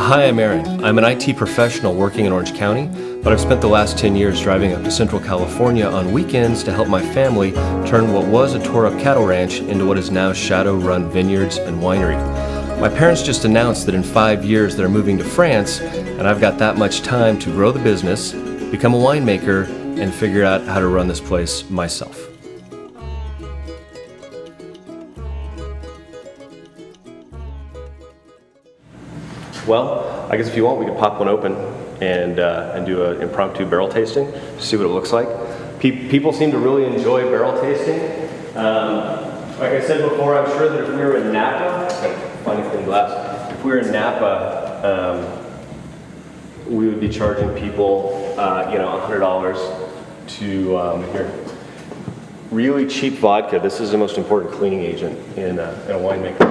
Hi, I'm Aaron. I'm an IT professional working in Orange County, but I've spent the last 10 years driving up to Central California on weekends to help my family turn what was a tore-up cattle ranch into what is now Shadow Run Vineyards and Winery. My parents just announced that in 5 years they're moving to France, and I've got that much time to grow the business, become a winemaker, and figure out how to run this place myself. Well, I guess if you want, we could pop one open and do an impromptu barrel tasting, see what it looks like. People seem to really enjoy barrel tasting. Like I said before, I'm sure that if we were in Napa, finding clean glass, if we were in Napa, we would be charging people, $100 to here. Really cheap vodka. This is the most important cleaning agent in a winemaker,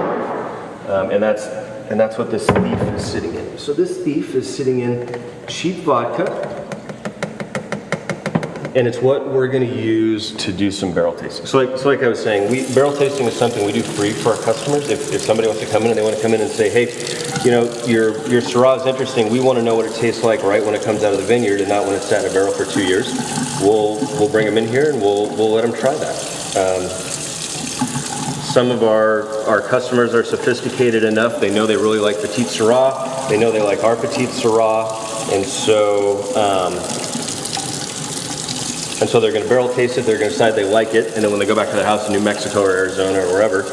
and that's what this thief is sitting in. So this thief is sitting in cheap vodka, and it's what we're going to use to do some barrel tasting. So like I was saying, barrel tasting is something we do free for our customers. If somebody wants to come in and they want to come in and say, hey, your Syrah is interesting. We want to know what it tastes like right when it comes out of the vineyard and not when it's sat in a barrel for 2 years. We'll bring them in here and we'll let them try that. Some of our customers are sophisticated enough. They know they really like Petite Syrah. They know they like our Petite Syrah, and so they're going to barrel taste it. They're going to decide they like it, and then when they go back to their house in New Mexico or Arizona or wherever,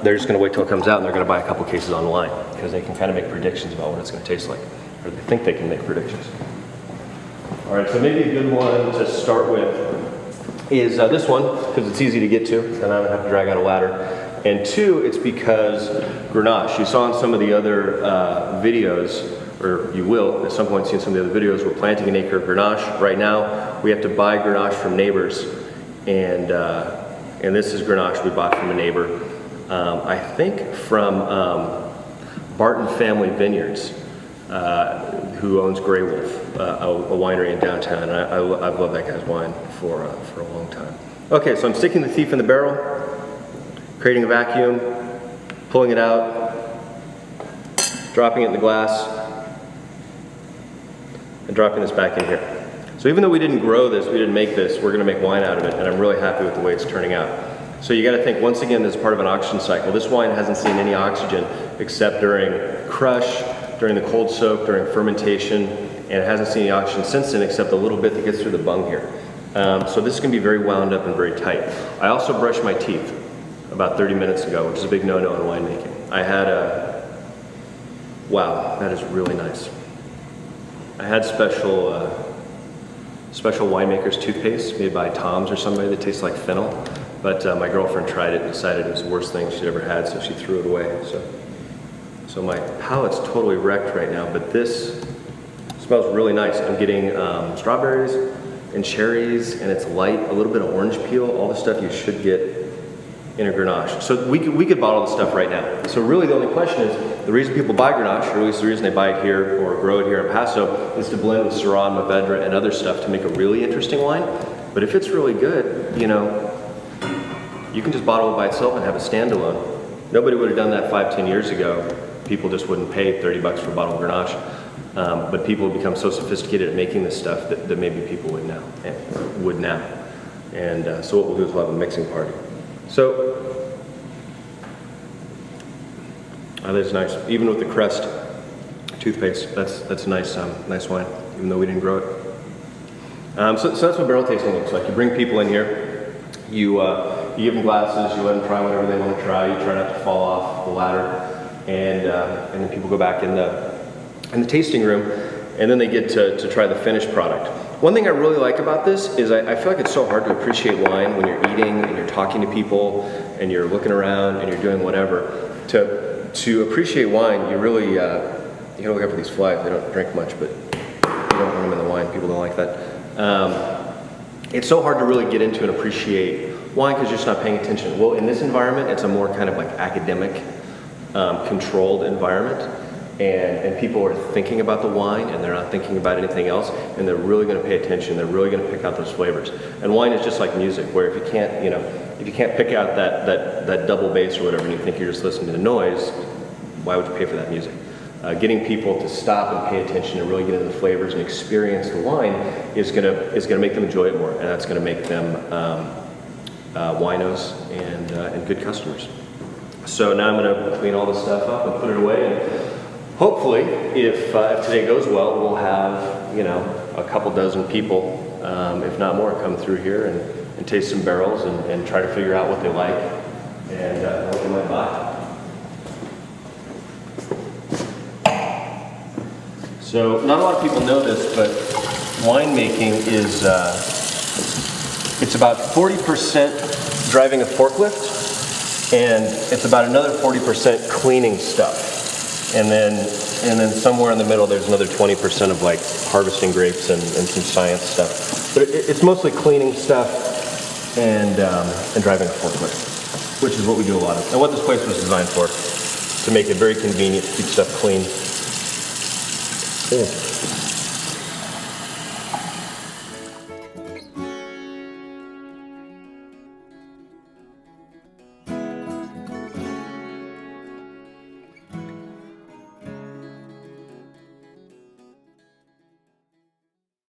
they're just going to wait till it comes out, and they're going to buy a couple cases online because they can kind of make predictions about what it's going to taste like, or they think they can make predictions. All right, so maybe a good one to start with is this one, because it's easy to get to, and I don't have to drag out a ladder. And two, it's because Grenache. You saw in some of the other videos, or you will at some point see in some of the other videos, we're planting an acre of Grenache. Right now, we have to buy Grenache from neighbors, and this is Grenache we bought from a neighbor. I think from Barton Family Vineyards, who owns Grey Wolf, a winery in downtown. And I've loved that guy's wine for a long time. Okay, so I'm sticking the thief in the barrel, creating a vacuum, pulling it out, dropping it in the glass, and dropping this back in here. So even though we didn't grow this, we didn't make this, we're going to make wine out of it, and I'm really happy with the way it's turning out. So you got to think, once again, this is part of an oxygen cycle. This wine hasn't seen any oxygen except during crush, during the cold soak, during fermentation, and it hasn't seen any oxygen since then except a little bit that gets through the bung here. So this is going to be very wound up and very tight. I also brushed my teeth about 30 minutes ago, which is a big no-no in winemaking. I had wow, that is really nice. I had special winemaker's toothpaste made by Tom's or somebody that tastes like fennel, but my girlfriend tried it and decided it was the worst thing she'd ever had, so she threw it away. So my palate's totally wrecked right now, but this smells really nice. I'm getting strawberries and cherries, and it's light, a little bit of orange peel, all the stuff you should get in a Grenache. So we could bottle the stuff right now. So really the only question is, the reason people buy Grenache, or at least the reason they buy it here or grow it here in Paso, is to blend with Syrah and Mourvedre and other stuff to make a really interesting wine. But if it's really good, you can just bottle it by itself and have a standalone. Nobody would have done that 5-10 years ago. People just wouldn't pay $30 for a bottle of Grenache. But people have become so sophisticated at making this stuff that maybe people would now. And so what we'll do is we'll have a mixing party. So, that's nice. Even with the Creston toothpaste, that's a nice wine, even though we didn't grow it. So that's what barrel tasting looks like. You bring people in here, you give them glasses, you let them try whatever they want to try, you try not to fall off the ladder, and then people go back in the tasting room, and then they get to try the finished product. One thing I really like about this is I feel like it's so hard to appreciate wine when you're eating and you're talking to people and you're looking around and you're doing whatever. To appreciate wine, you really you gotta look out for these flies. They don't drink much, but you don't want them in the wine. People don't like that. It's so hard to really get into and appreciate wine because you're just not paying attention. Well, in this environment, it's a more kind of like academic, controlled environment. And people are thinking about the wine and they're not thinking about anything else, and they're really going to pay attention. They're really going to pick out those flavors. And wine is just like music, where if you can't pick out that double bass or whatever, and you think you're just listening to the noise, why would you pay for that music? getting people to stop and pay attention and really get into the flavors and experience the wine is gonna make them enjoy it more, and that's gonna make them winos and good customers. So now I'm gonna clean all this stuff up and put it away, and hopefully, if today goes well, we'll have, you know, a couple dozen people, if not more, come through here and taste some barrels and try to figure out what they like and what they might buy. So not a lot of people know this, but winemaking is, it's about 40% driving a forklift, and it's about another 40% cleaning stuff. And then somewhere in the middle, there's another 20% of like harvesting grapes and some science stuff. But it's mostly cleaning stuff and driving a forklift, which is what we do a lot of. And what this place was designed for, to make it very convenient to keep stuff clean. Yeah.